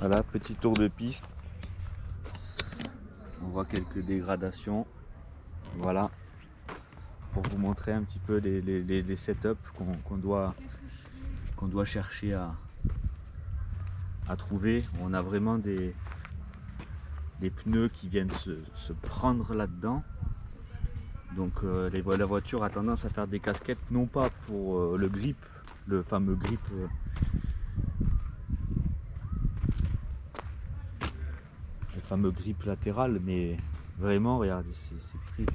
Voilà, petit tour de piste. On voit quelques dégradations. Voilà, pour vous montrer un petit peu les setups qu'on doit chercher à trouver. On a vraiment des pneus qui viennent se prendre là-dedans. Donc la voiture a tendance à faire des casquettes, non pas pour le grip, le fameux grip latéral, mais vraiment, regardez, c'est très...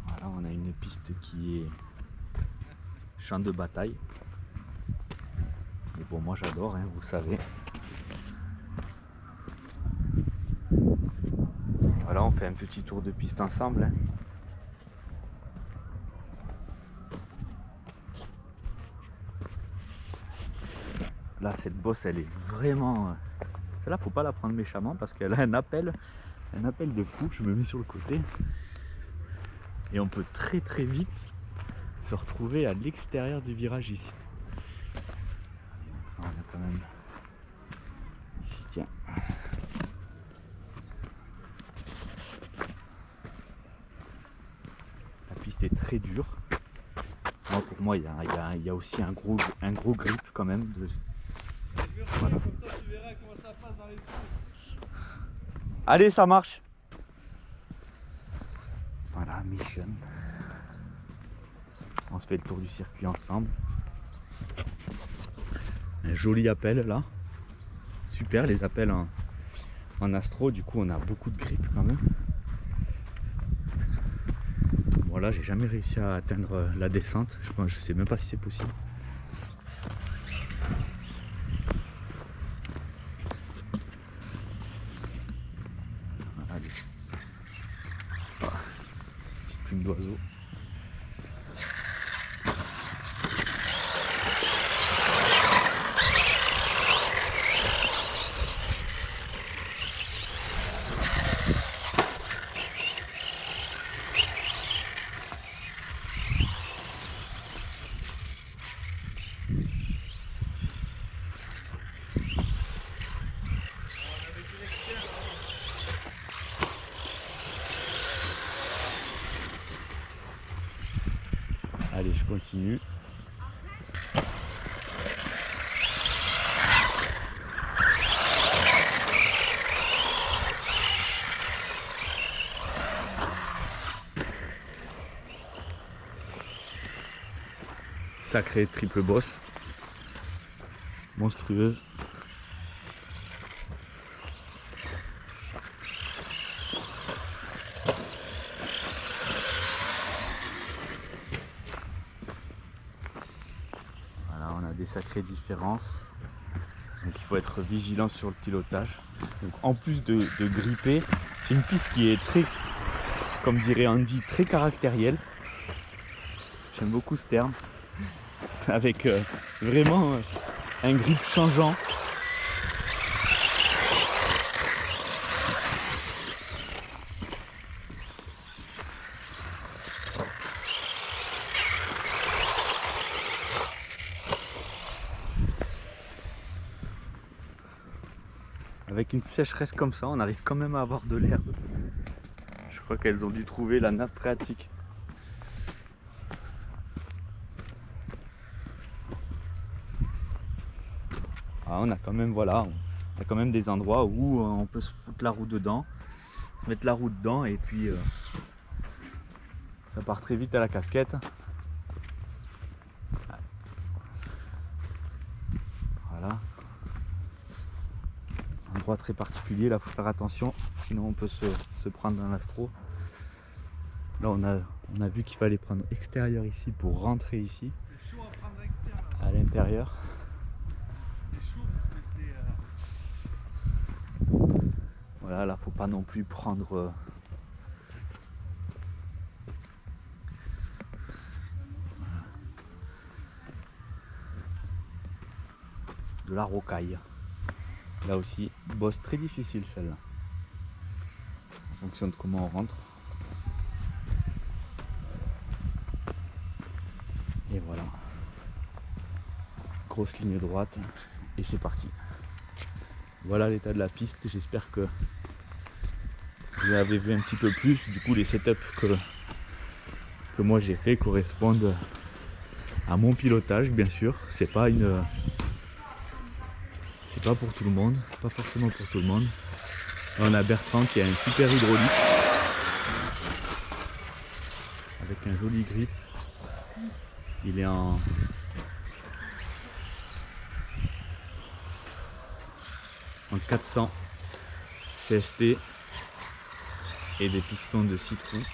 Voilà, on a une piste qui est champ de bataille. Mais bon, moi j'adore, hein, vous savez. Voilà, on fait un petit tour de piste ensemble. Hein. Là, cette bosse, elle est vraiment... Celle-là, faut pas la prendre méchamment parce qu'elle a un appel de fou. Je me mets sur le côté. Et on peut très très vite se retrouver à l'extérieur du virage ici. On a quand même... Ici, tiens. La piste est très dure. Moi, pour moi, il y a aussi un gros grip quand même. Voilà. Allez, ça marche. Voilà, mission. On se fait le tour du circuit ensemble. Un joli appel là. Super les appels en astro, du coup on a beaucoup de grip quand même. Bon là j'ai jamais réussi à atteindre la descente, je sais même pas si c'est possible. Voilà, petite plume d'oiseau. Allez, je continue. Sacrée triple bosse. Monstrueuse. Voilà, on a des sacrées différences. Donc il faut être vigilant sur le pilotage. Donc, en plus de gripper, c'est une piste qui est très, comme dirait Andy, très caractérielle. J'aime beaucoup ce terme. Avec vraiment un grip changeant. Avec une sécheresse comme ça, on arrive quand même à avoir de l'herbe. Je crois qu'elles ont dû trouver la nappe phréatique. Ah, on a quand même, voilà, on a quand même des endroits où on peut se foutre la roue dedans, mettre la roue dedans et puis ça part très vite à la casquette. Voilà. Endroit très particulier, là faut faire attention, sinon on peut se prendre dans l'astro. Là on a vu qu'il fallait prendre extérieur ici pour rentrer ici. C'est chaud à prendre extérieur. À l'intérieur. C'est chaud parce que Voilà, là faut pas non plus prendre de la rocaille. Là aussi, bosse très difficile celle-là. En fonction de comment on rentre. Et voilà. grosse ligne droite et c'est parti. Voilà l'état de la piste, j'espère que vous avez vu un petit peu plus. Du coup les setups que moi j'ai fait correspondent à mon pilotage, bien sûr. C'est pas pour tout le monde, pas forcément pour tout le monde. Là, on a Bertrand qui a un super hydraulique avec un joli grip. Il est en en 400 CST et des pistons de 6 trous.